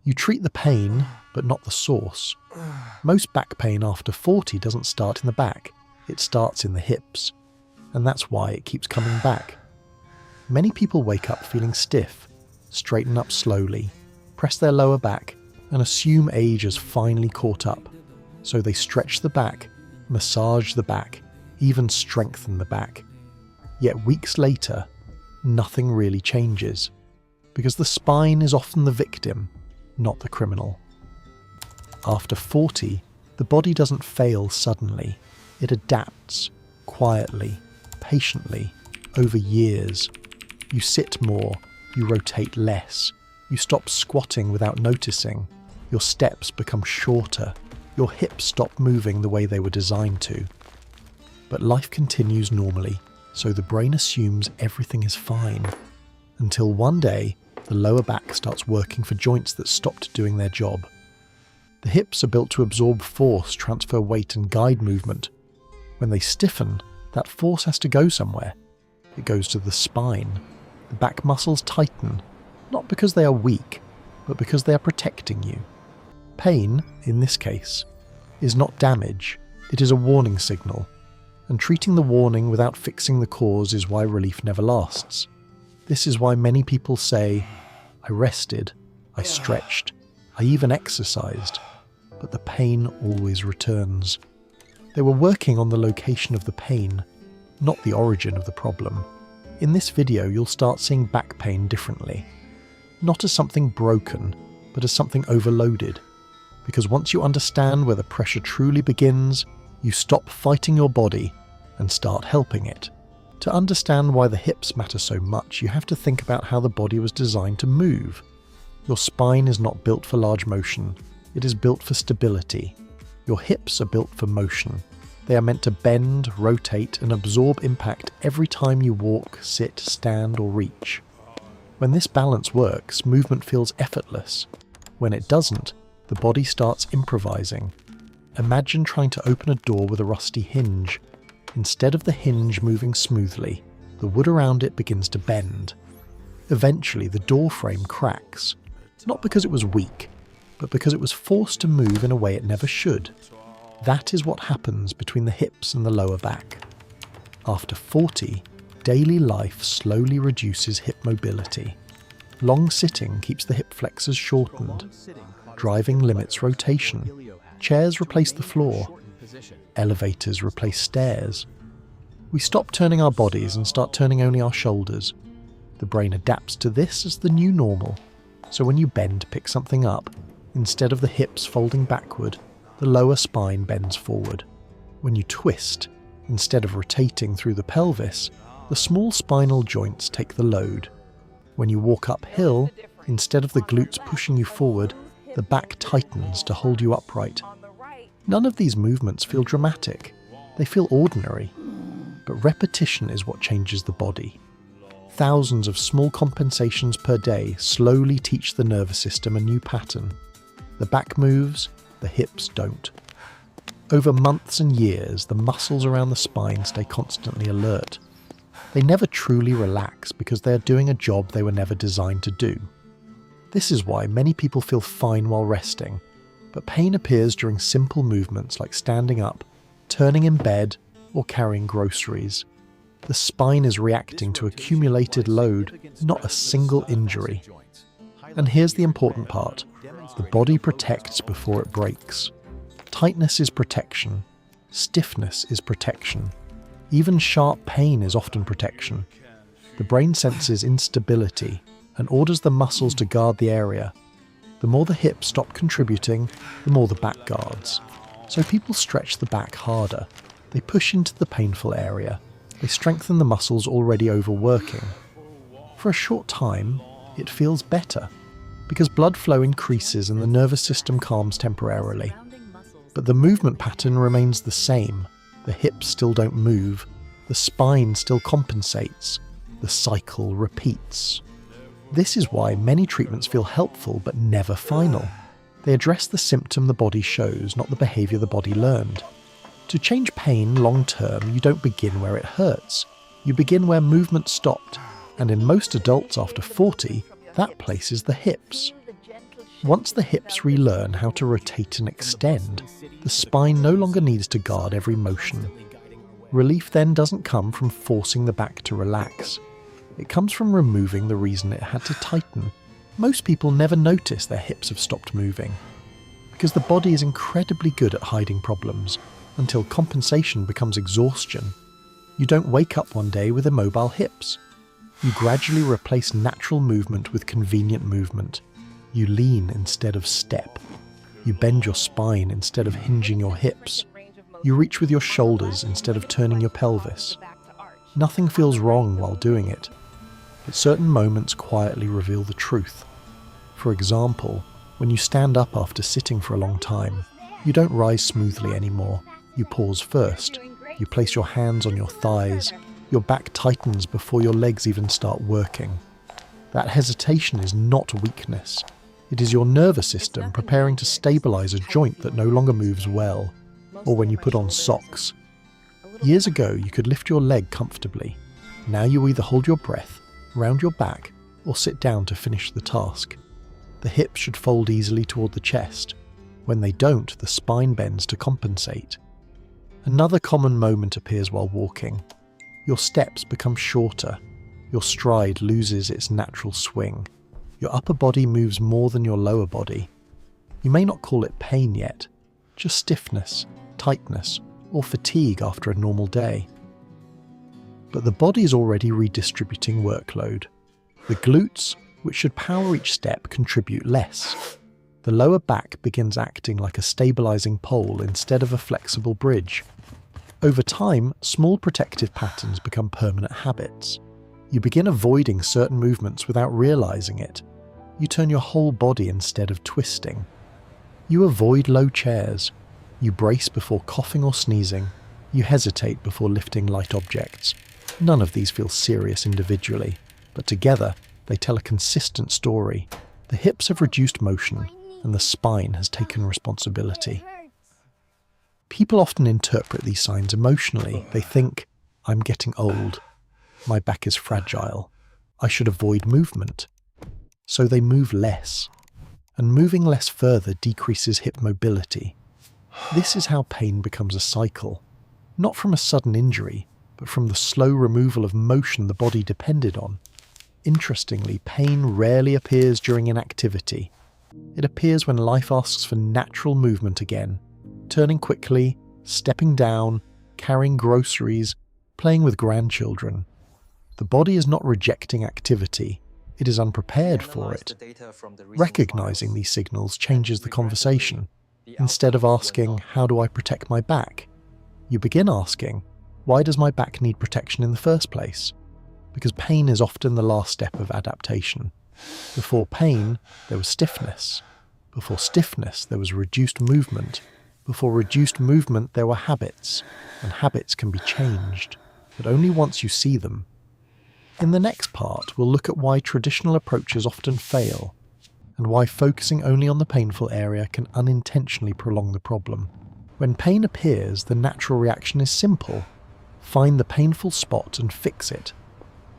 You treat the pain, but not the source. Most back pain after 40 doesn't start in the back, it starts in the hips. And that's why it keeps coming back. Many people wake up feeling stiff, straighten up slowly, press their lower back, and assume age has finally caught up. So they stretch the back, massage the back, even strengthen the back. Yet weeks later, nothing really changes, because the spine is often the victim, not the criminal. After 40, the body doesn't fail suddenly. It adapts, quietly, patiently, over years. You sit more, you rotate less, you stop squatting without noticing, your steps become shorter, your hips stop moving the way they were designed to. But life continues normally, so the brain assumes everything is fine. Until one day, the lower back starts working for joints that stopped doing their job. The hips are built to absorb force, transfer weight, and guide movement. When they stiffen, that force has to go somewhere. It goes to the spine. The back muscles tighten, not because they are weak, but because they are protecting you. Pain, in this case, is not damage, it is a warning signal. And treating the warning without fixing the cause is why relief never lasts. This is why many people say, I rested, I stretched, I even exercised, but the pain always returns. They were working on the location of the pain, not the origin of the problem. In this video, you'll start seeing back pain differently. Not as something broken, but as something overloaded. Because once you understand where the pressure truly begins, you stop fighting your body and start helping it. To understand why the hips matter so much, you have to think about how the body was designed to move. Your spine is not built for large motion, it is built for stability. Your hips are built for motion. They are meant to bend, rotate, and absorb impact every time you walk, sit, stand, or reach. When this balance works, movement feels effortless. When it doesn't, the body starts improvising. Imagine trying to open a door with a rusty hinge. Instead of the hinge moving smoothly, the wood around it begins to bend. Eventually, the door frame cracks, not because it was weak, but because it was forced to move in a way it never should. That is what happens between the hips and the lower back. After 40, daily life slowly reduces hip mobility. Long sitting keeps the hip flexors shortened. Driving limits rotation. Chairs replace the floor. Elevators replace stairs. We stop turning our bodies and start turning only our shoulders. The brain adapts to this as the new normal. So when you bend to pick something up, instead of the hips folding backward, the lower spine bends forward. When you twist, instead of rotating through the pelvis, the small spinal joints take the load. When you walk uphill, instead of the glutes pushing you forward, the back tightens to hold you upright. None of these movements feel dramatic. They feel ordinary. But repetition is what changes the body. Thousands of small compensations per day slowly teach the nervous system a new pattern. The back moves, the hips don't. Over months and years, the muscles around the spine stay constantly alert. They never truly relax because they are doing a job they were never designed to do. This is why many people feel fine while resting, but pain appears during simple movements like standing up, turning in bed, or carrying groceries. The spine is reacting to accumulated load, not a single injury. And here's the important part. The body protects before it breaks. Tightness is protection. Stiffness is protection. Even sharp pain is often protection. The brain senses instability and orders the muscles to guard the area. The more the hips stop contributing, the more the back guards. So people stretch the back harder. They push into the painful area. They strengthen the muscles already overworking. For a short time, it feels better, because blood flow increases and the nervous system calms temporarily. But the movement pattern remains the same. The hips still don't move. The spine still compensates. The cycle repeats. This is why many treatments feel helpful but never final. They address the symptom the body shows, not the behavior the body learned. To change pain long term, you don't begin where it hurts. You begin where movement stopped, and in most adults after 40, that place is the hips. Once the hips relearn how to rotate and extend, the spine no longer needs to guard every motion. Relief then doesn't come from forcing the back to relax. It comes from removing the reason it had to tighten. Most people never notice their hips have stopped moving, because the body is incredibly good at hiding problems until compensation becomes exhaustion. You don't wake up one day with immobile hips. You gradually replace natural movement with convenient movement. You lean instead of step. You bend your spine instead of hinging your hips. You reach with your shoulders instead of turning your pelvis. Nothing feels wrong while doing it, but certain moments quietly reveal the truth. For example, when you stand up after sitting for a long time, you don't rise smoothly anymore. You pause first. You place your hands on your thighs. Your back tightens before your legs even start working. That hesitation is not weakness. It is your nervous system preparing to stabilize a joint that no longer moves well, or when you put on socks. Years ago, you could lift your leg comfortably. Now you either hold your breath, round your back, or sit down to finish the task. The hips should fold easily toward the chest. When they don't, the spine bends to compensate. Another common moment appears while walking. Your steps become shorter. Your stride loses its natural swing. Your upper body moves more than your lower body. You may not call it pain yet, just stiffness, tightness, or fatigue after a normal day. But the body is already redistributing workload. The glutes, which should power each step, contribute less. The lower back begins acting like a stabilizing pole instead of a flexible bridge. Over time, small protective patterns become permanent habits. You begin avoiding certain movements without realizing it. You turn your whole body instead of twisting. You avoid low chairs. You brace before coughing or sneezing. You hesitate before lifting light objects. None of these feel serious individually, but together they tell a consistent story. The hips have reduced motion, and the spine has taken responsibility. People often interpret these signs emotionally. They think, I'm getting old. My back is fragile. I should avoid movement. So they move less. And moving less further decreases hip mobility. This is how pain becomes a cycle. Not from a sudden injury, but from the slow removal of motion the body depended on. Interestingly, pain rarely appears during inactivity. It appears when life asks for natural movement again, turning quickly, stepping down, carrying groceries, playing with grandchildren. The body is not rejecting activity, it is unprepared for it. Recognizing these signals changes the conversation. Instead of asking, how do I protect my back? You begin asking, why does my back need protection in the first place? Because pain is often the last step of adaptation. Before pain, there was stiffness. Before stiffness, there was reduced movement. Before reduced movement, there were habits. And habits can be changed, but only once you see them. In the next part, we'll look at why traditional approaches often fail, and why focusing only on the painful area can unintentionally prolong the problem. When pain appears, the natural reaction is simple. Find the painful spot and fix it.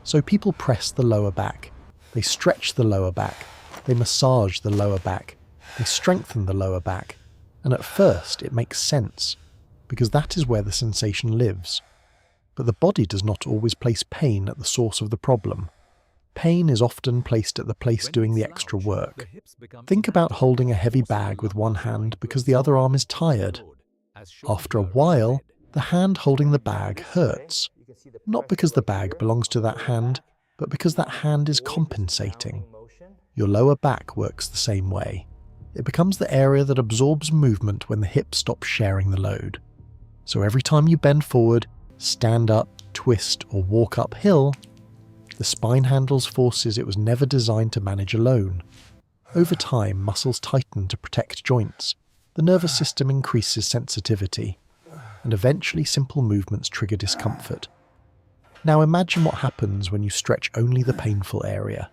So people press the lower back. They stretch the lower back. They massage the lower back. They strengthen the lower back. And at first, it makes sense, because that is where the sensation lives. But the body does not always place pain at the source of the problem. Pain is often placed at the place doing the extra work. Think about holding a heavy bag with one hand because the other arm is tired. After a while, the hand holding the bag hurts. Not because the bag belongs to that hand, but because that hand is compensating. Your lower back works the same way. It becomes the area that absorbs movement when the hip stops sharing the load. So every time you bend forward, stand up, twist, or walk uphill, the spine handles forces it was never designed to manage alone. Over time, muscles tighten to protect joints. The nervous system increases sensitivity, and eventually simple movements trigger discomfort. Now imagine what happens when you stretch only the painful area.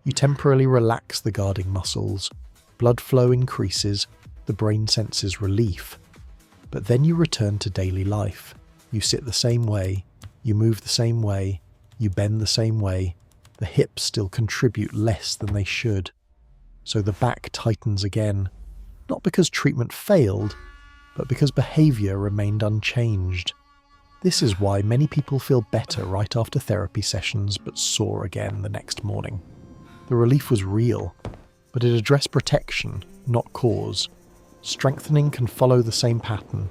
You temporarily relax the guarding muscles, blood flow increases, the brain senses relief. But then you return to daily life. You sit the same way, you move the same way, you bend the same way. The hips still contribute less than they should. so the back tightens again, not because treatment failed, but because behaviour remained unchanged. This is why many people feel better right after therapy sessions but sore again the next morning. The relief was real, but it addressed protection, not cause. Strengthening can follow the same pattern.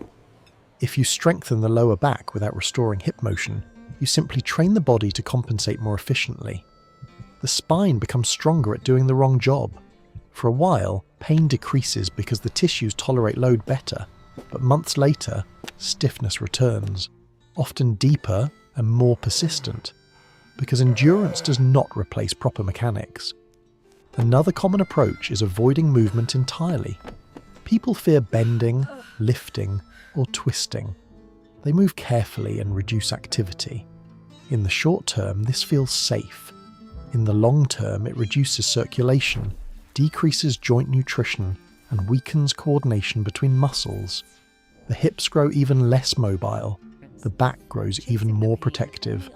If you strengthen the lower back without restoring hip motion, you simply train the body to compensate more efficiently. The spine becomes stronger at doing the wrong job. For a while, pain decreases because the tissues tolerate load better, but months later, stiffness returns, often deeper and more persistent, because endurance does not replace proper mechanics. Another common approach is avoiding movement entirely. People fear bending, lifting, or twisting. They move carefully and reduce activity. In the short term, this feels safe. In the long term, it reduces circulation, decreases joint nutrition, and weakens coordination between muscles. The hips grow even less mobile. The back grows even more protective.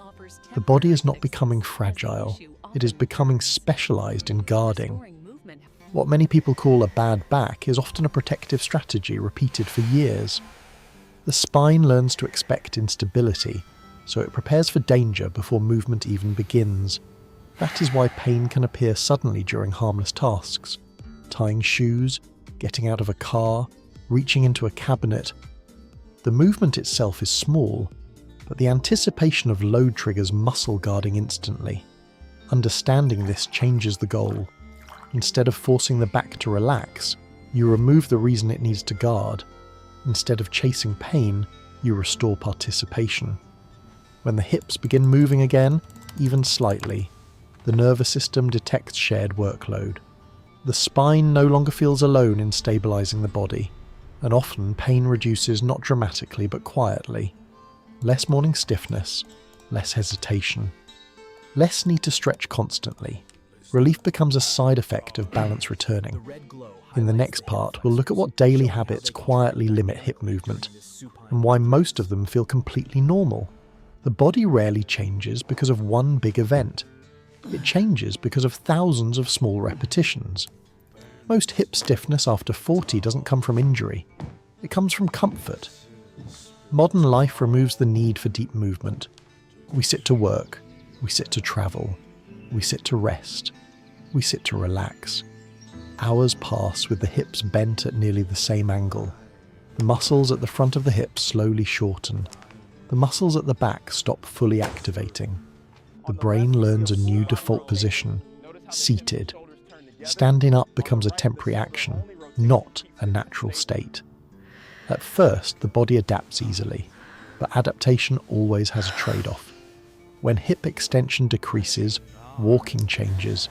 The body is not becoming fragile. It is becoming specialized in guarding. What many people call a bad back is often a protective strategy repeated for years. The spine learns to expect instability, so it prepares for danger before movement even begins. That is why pain can appear suddenly during harmless tasks. Tying shoes, getting out of a car, reaching into a cabinet. The movement itself is small, but the anticipation of load triggers muscle guarding instantly. Understanding this changes the goal. Instead of forcing the back to relax, you remove the reason it needs to guard. Instead of chasing pain, you restore participation. When the hips begin moving again, even slightly, the nervous system detects shared workload. The spine no longer feels alone in stabilizing the body, and often pain reduces not dramatically but quietly. Less morning stiffness, less hesitation. Less need to stretch constantly. Relief becomes a side effect of balance returning. In the next part, we'll look at what daily habits quietly limit hip movement, and why most of them feel completely normal. The body rarely changes because of one big event. It changes because of thousands of small repetitions. Most hip stiffness after 40 doesn't come from injury. It comes from comfort. Modern life removes the need for deep movement. We sit to work. We sit to travel. We sit to rest. We sit to relax. Hours pass with the hips bent at nearly the same angle. The muscles at the front of the hips slowly shorten. The muscles at the back stop fully activating. The brain learns a new default position, seated. Standing up becomes a temporary action, not a natural state. At first, the body adapts easily, but adaptation always has a trade-off. When hip extension decreases, walking changes.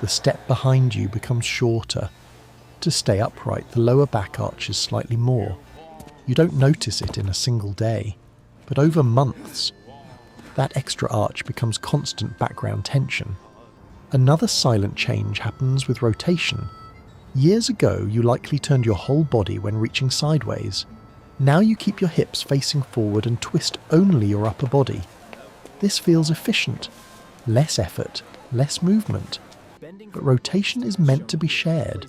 The step behind you becomes shorter. To stay upright, the lower back arches slightly more. You don't notice it in a single day, but over months, that extra arch becomes constant background tension. Another silent change happens with rotation. Years ago, you likely turned your whole body when reaching sideways. Now you keep your hips facing forward and twist only your upper body. This feels efficient. Less effort, less movement. But rotation is meant to be shared.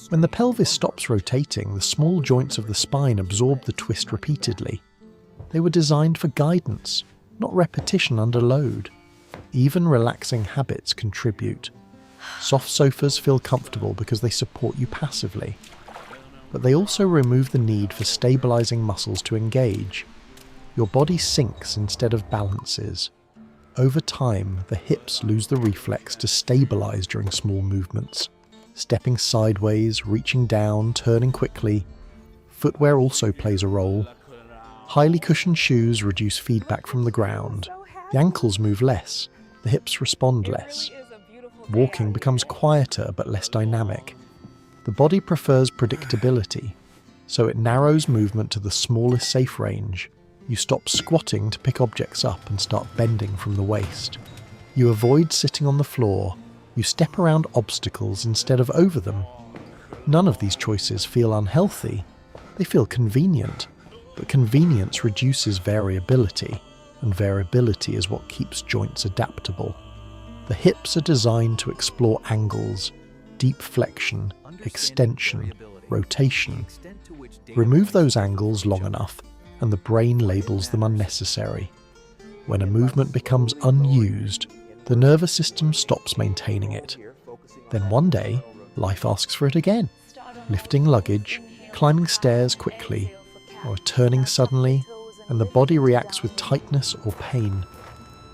When the pelvis stops rotating, the small joints of the spine absorb the twist repeatedly. They were designed for guidance, not repetition under load. Even relaxing habits contribute. Soft sofas feel comfortable because they support you passively. But they also remove the need for stabilizing muscles to engage. Your body sinks instead of balances. Over time, the hips lose the reflex to stabilize during small movements. Stepping sideways, reaching down, turning quickly. Footwear also plays a role. Highly cushioned shoes reduce feedback from the ground. The ankles move less. The hips respond less. Walking becomes quieter but less dynamic. The body prefers predictability, so it narrows movement to the smallest safe range. You stop squatting to pick objects up and start bending from the waist. You avoid sitting on the floor. You step around obstacles instead of over them. None of these choices feel unhealthy. They feel convenient, but convenience reduces variability, and variability is what keeps joints adaptable. The hips are designed to explore angles. deep flexion, extension, rotation. Remove those angles long enough, and the brain labels them unnecessary. When a movement becomes unused, the nervous system stops maintaining it. Then one day, life asks for it again, lifting luggage, climbing stairs quickly, or turning suddenly, and the body reacts with tightness or pain.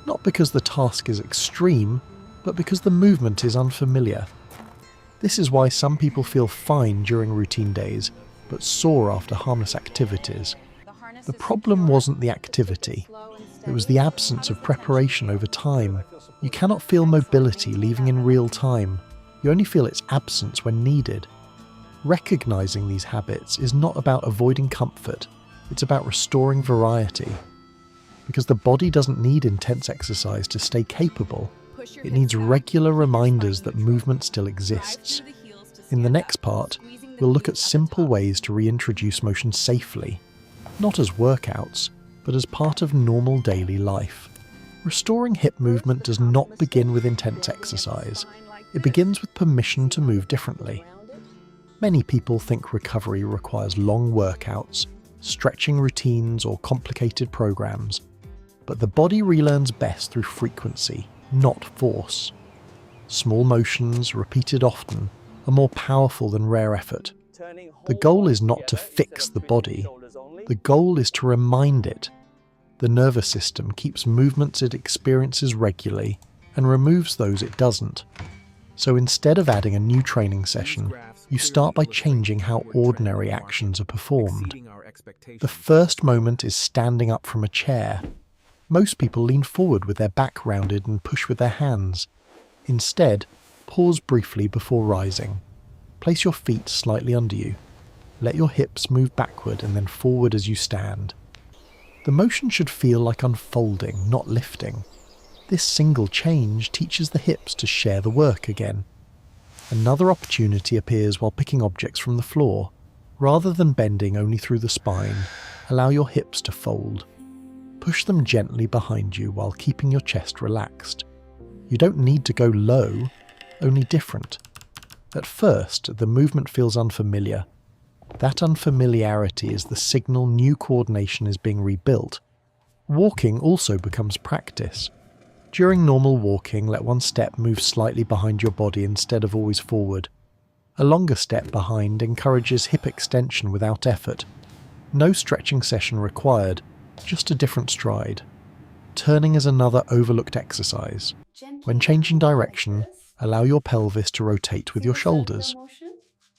Not because the task is extreme, but because the movement is unfamiliar. This is why some people feel fine during routine days, but sore after harness activities. The problem wasn't the activity. It was the absence of preparation over time. You cannot feel mobility leaving in real time. You only feel its absence when needed. Recognizing these habits is not about avoiding comfort. It's about restoring variety. Because the body doesn't need intense exercise to stay capable. It needs regular reminders that movement still exists. In the next part, we'll look at simple ways to reintroduce motion safely, not as workouts, but as part of normal daily life. Restoring hip movement does not begin with intense exercise. It begins with permission to move differently. Many people think recovery requires long workouts, stretching routines, or complicated programs. But the body relearns best through frequency, not force. Small motions, repeated often, are more powerful than rare effort. The goal is not to fix the body. The goal is to remind it. The nervous system keeps movements it experiences regularly and removes those it doesn't. So instead of adding a new training session, you start by changing how ordinary actions are performed. The first moment is standing up from a chair. Most people lean forward with their back rounded and push with their hands. Instead, pause briefly before rising. Place your feet slightly under you. Let your hips move backward and then forward as you stand. The motion should feel like unfolding, not lifting. This single change teaches the hips to share the work again. Another opportunity appears while picking objects from the floor. Rather than bending only through the spine, allow your hips to fold. Push them gently behind you while keeping your chest relaxed. You don't need to go low, only different. At first, the movement feels unfamiliar. That unfamiliarity is the signal new coordination is being rebuilt. Walking also becomes practice. During normal walking, let one step move slightly behind your body instead of always forward. A longer step behind encourages hip extension without effort. No stretching session required, just a different stride. Turning is another overlooked exercise. When changing direction, allow your pelvis to rotate with your shoulders.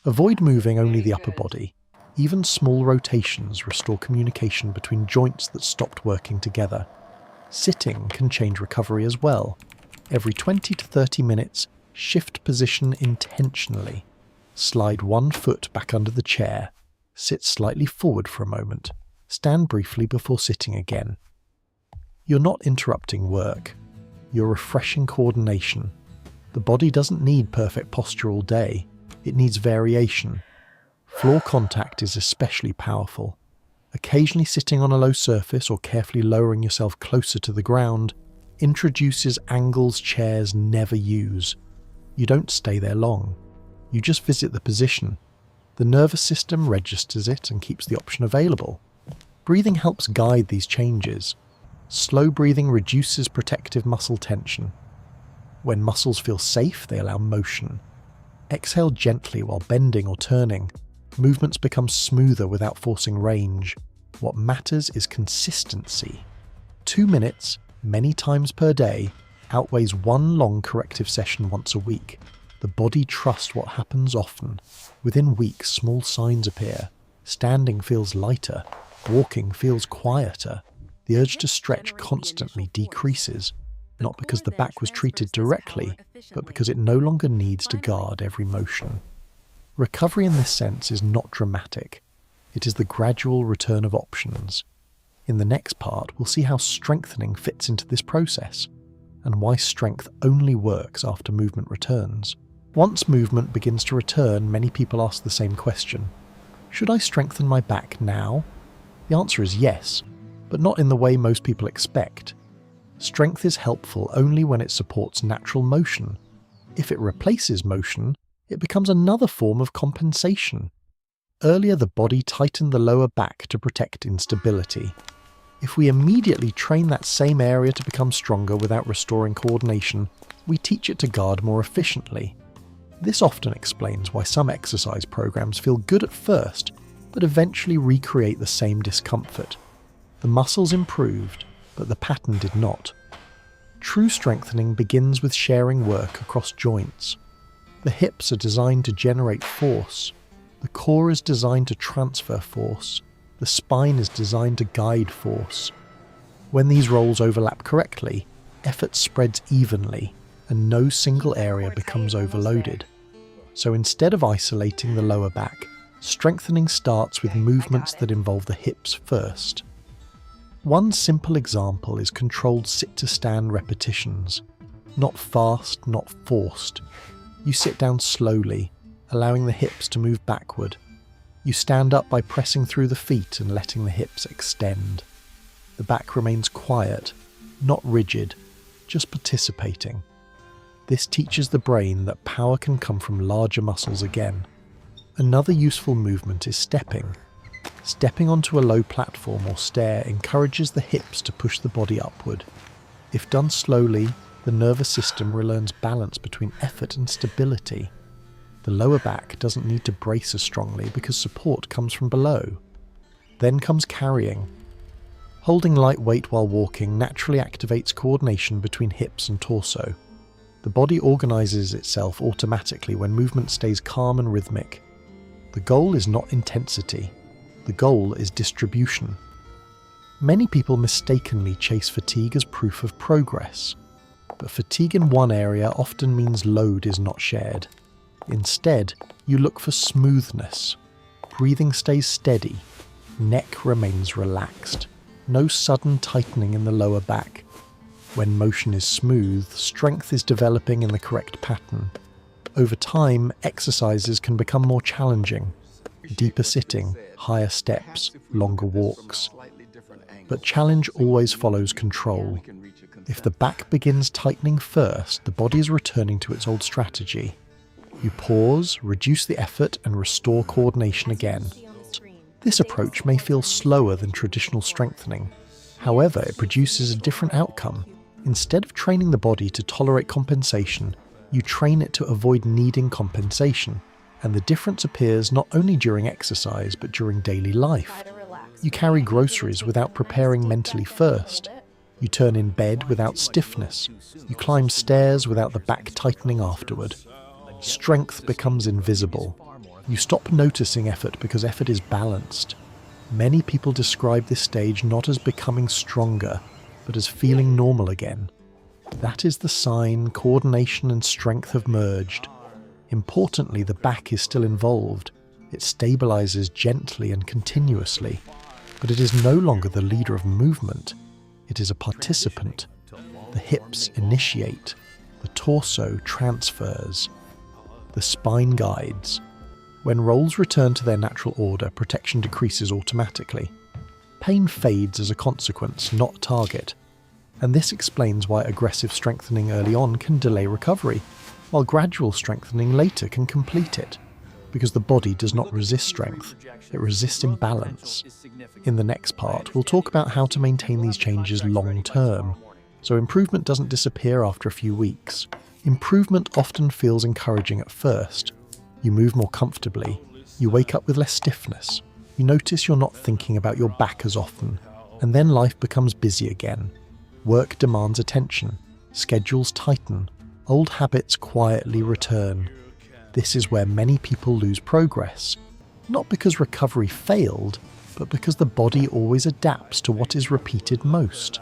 Avoid moving only the upper body. Even small rotations restore communication between joints that stopped working together. Sitting can change recovery as well. Every 20 to 30 minutes, shift position intentionally. Slide one foot back under the chair. Sit slightly forward for a moment. Stand briefly before sitting again. You're not interrupting work. You're refreshing coordination. The body doesn't need perfect posture all day. It needs variation. Floor contact is especially powerful. Occasionally sitting on a low surface or carefully lowering yourself closer to the ground introduces angles chairs never use. You don't stay there long. You just visit the position. The nervous system registers it and keeps the option available. Breathing helps guide these changes. Slow breathing reduces protective muscle tension. When muscles feel safe, they allow motion. Exhale gently while bending or turning. Movements become smoother without forcing range. What matters is consistency. 2 minutes, many times per day, outweighs one long corrective session once a week. The body trusts what happens often. Within weeks, small signs appear. Standing feels lighter. Walking feels quieter. The urge to stretch constantly decreases, not because the back was treated directly, but because it no longer needs to guard every motion. Recovery in this sense is not dramatic. It is the gradual return of options. In the next part, we'll see how strengthening fits into this process, and why strength only works after movement returns. Once movement begins to return, many people ask the same question. Should I strengthen my back now? The answer is yes, but not in the way most people expect. Strength is helpful only when it supports natural motion. If it replaces motion, it becomes another form of compensation. Earlier, the body tightened the lower back to protect instability. If we immediately train that same area to become stronger without restoring coordination, we teach it to guard more efficiently. This often explains why some exercise programs feel good at first, but eventually recreate the same discomfort. The muscles improved, but the pattern did not. True strengthening begins with sharing work across joints. The hips are designed to generate force. The core is designed to transfer force. The spine is designed to guide force. When these roles overlap correctly, effort spreads evenly, and no single area becomes overloaded. So instead of isolating the lower back, strengthening starts with movements that involve the hips first. One simple example is controlled sit-to-stand repetitions. Not fast, not forced. You sit down slowly, allowing the hips to move backward. You stand up by pressing through the feet and letting the hips extend. The back remains quiet, not rigid, just participating. This teaches the brain that power can come from larger muscles again. Another useful movement is stepping. Stepping onto a low platform or stair encourages the hips to push the body upward. If done slowly, the nervous system relearns balance between effort and stability. The lower back doesn't need to brace as strongly because support comes from below. Then comes carrying. Holding light weight while walking naturally activates coordination between hips and torso. The body organises itself automatically when movement stays calm and rhythmic. The goal is not intensity. The goal is distribution. Many people mistakenly chase fatigue as proof of progress. But fatigue in one area often means load is not shared. Instead, you look for smoothness. Breathing stays steady. Neck remains relaxed. No sudden tightening in the lower back. When motion is smooth, strength is developing in the correct pattern. Over time, exercises can become more challenging. Deeper sitting, higher steps, longer walks. But challenge always follows control. If the back begins tightening first, the body is returning to its old strategy. You pause, reduce the effort, and restore coordination again. This approach may feel slower than traditional strengthening. However, it produces a different outcome. Instead of training the body to tolerate compensation, you train it to avoid needing compensation. And the difference appears not only during exercise, but during daily life. You carry groceries without preparing mentally first. You turn in bed without stiffness. You climb stairs without the back tightening afterward. Strength becomes invisible. You stop noticing effort because effort is balanced. Many people describe this stage not as becoming stronger, but as feeling normal again. That is the sign coordination and strength have merged. Importantly, the back is still involved. It stabilizes gently and continuously, but it is no longer the leader of movement. It is a participant. The hips initiate. The torso transfers. The spine guides. When roles return to their natural order, protection decreases automatically. Pain fades as a consequence, not target. And this explains why aggressive strengthening early on can delay recovery, while gradual strengthening later can complete it, because the body does not resist strength, it resists imbalance. In the next part, we'll talk about how to maintain these changes long term, so improvement doesn't disappear after a few weeks. Improvement often feels encouraging at first. You move more comfortably, you wake up with less stiffness, you notice you're not thinking about your back as often, and then life becomes busy again. Work demands attention, schedules tighten, old habits quietly return. This is where many people lose progress, not because recovery failed, but because the body always adapts to what is repeated most.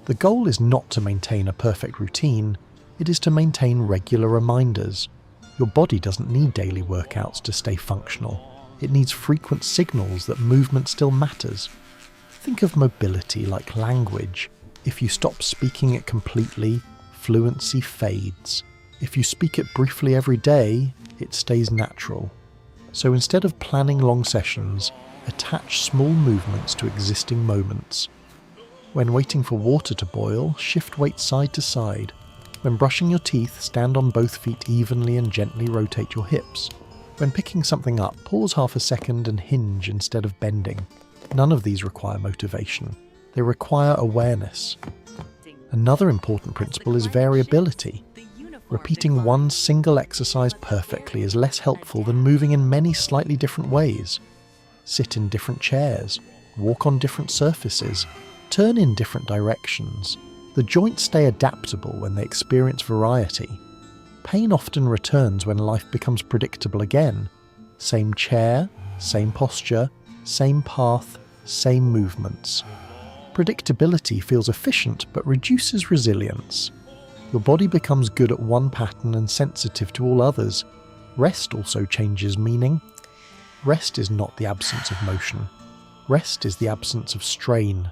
The goal is not to maintain a perfect routine, it is to maintain regular reminders. Your body doesn't need daily workouts to stay functional. It needs frequent signals that movement still matters. Think of mobility like language. If you stop speaking it completely, fluency fades. If you speak it briefly every day, it stays natural. So instead of planning long sessions, attach small movements to existing moments. When waiting for water to boil, shift weight side to side. When brushing your teeth, stand on both feet evenly and gently rotate your hips. When picking something up, pause half a second and hinge instead of bending. None of these require motivation. They require awareness. Another important principle is variability. Repeating one single exercise perfectly is less helpful than moving in many slightly different ways. Sit in different chairs, walk on different surfaces, turn in different directions. The joints stay adaptable when they experience variety. Pain often returns when life becomes predictable again. Same chair, same posture, same path, same movements. Predictability feels efficient but reduces resilience. Your body becomes good at one pattern and sensitive to all others. Rest also changes meaning. Rest is not the absence of motion. Rest is the absence of strain.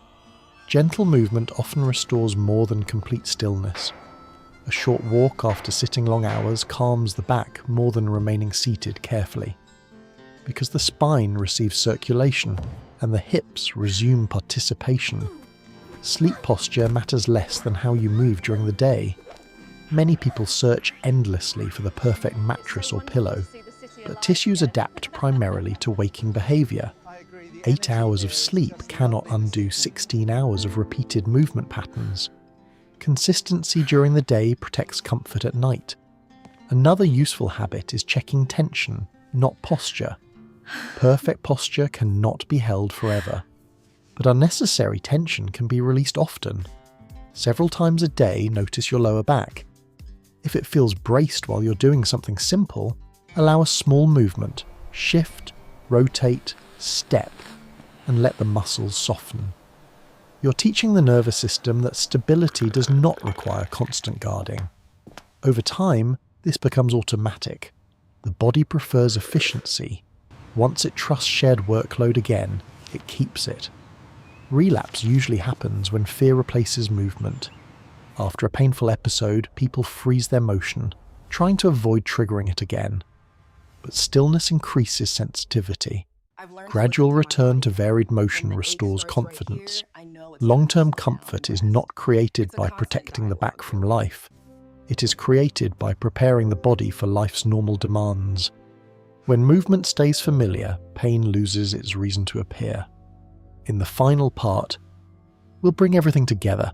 Gentle movement often restores more than complete stillness. A short walk after sitting long hours calms the back more than remaining seated carefully. Because the spine receives circulation and the hips resume participation. Sleep posture matters less than how you move during the day. Many people search endlessly for the perfect mattress or pillow, but tissues adapt primarily to waking behaviour. 8 hours of sleep cannot undo 16 hours of repeated movement patterns. Consistency during the day protects comfort at night. Another useful habit is checking tension, not posture. Perfect posture cannot be held forever, but unnecessary tension can be released often. Several times a day, notice your lower back. If it feels braced while you're doing something simple, allow a small movement, shift, rotate, step, and let the muscles soften. You're teaching the nervous system that stability does not require constant guarding. Over time, this becomes automatic. The body prefers efficiency. Once it trusts shared workload again, it keeps it. Relapse usually happens when fear replaces movement. After a painful episode, people freeze their motion, trying to avoid triggering it again. But stillness increases sensitivity. Gradual return to varied motion restores confidence. Long-term comfort is not created by protecting the back from life. It is created by preparing the body for life's normal demands. When movement stays familiar, pain loses its reason to appear. In the final part, we'll bring everything together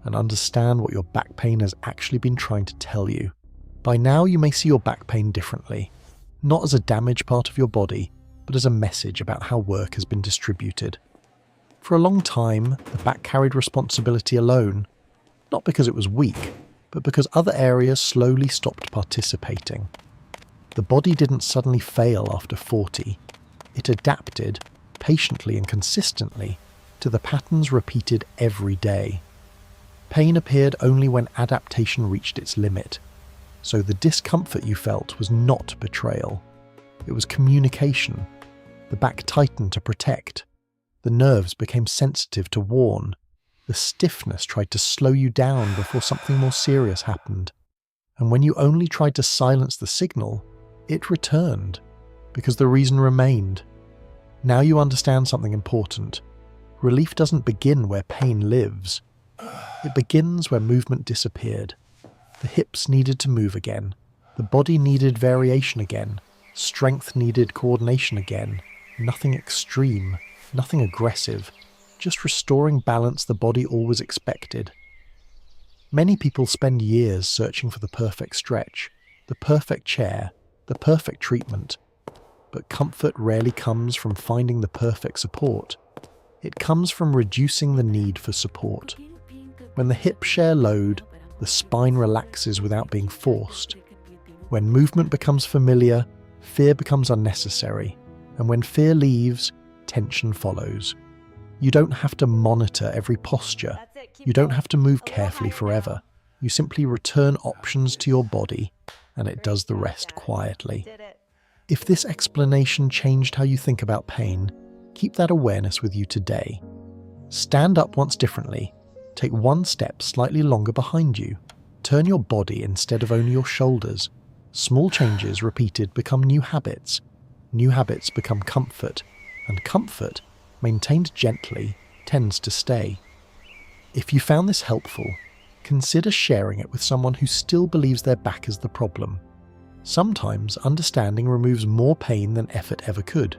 and understand what your back pain has actually been trying to tell you. By now you may see your back pain differently, not as a damaged part of your body, but as a message about how work has been distributed. For a long time, the back carried responsibility alone, not because it was weak, but because other areas slowly stopped participating. The body didn't suddenly fail after 40. It adapted, patiently and consistently, to the patterns repeated every day. Pain appeared only when adaptation reached its limit, so the discomfort you felt was not betrayal. It was communication. The back tightened to protect. The nerves became sensitive to warn. The stiffness tried to slow you down before something more serious happened. And when you only tried to silence the signal, it returned, because the reason remained. Now you understand something important. Relief doesn't begin where pain lives. It begins where movement disappeared. The hips needed to move again. The body needed variation again. Strength needed coordination again. Nothing extreme, nothing aggressive, just restoring balance the body always expected. Many people spend years searching for the perfect stretch, the perfect chair, the perfect treatment. But comfort rarely comes from finding the perfect support. It comes from reducing the need for support. When the hips share load, the spine relaxes without being forced. When movement becomes familiar, fear becomes unnecessary. And when fear leaves, tension follows. You don't have to monitor every posture. You don't have to move carefully forever. You simply return options to your body, and it does the rest quietly. If this explanation changed how you think about pain, keep that awareness with you today. Stand up once differently. Take one step slightly longer behind you. Turn your body instead of only your shoulders. Small changes repeated become new habits. New habits become comfort, and comfort, maintained gently, tends to stay. If you found this helpful, consider sharing it with someone who still believes their back is the problem. Sometimes understanding removes more pain than effort ever could.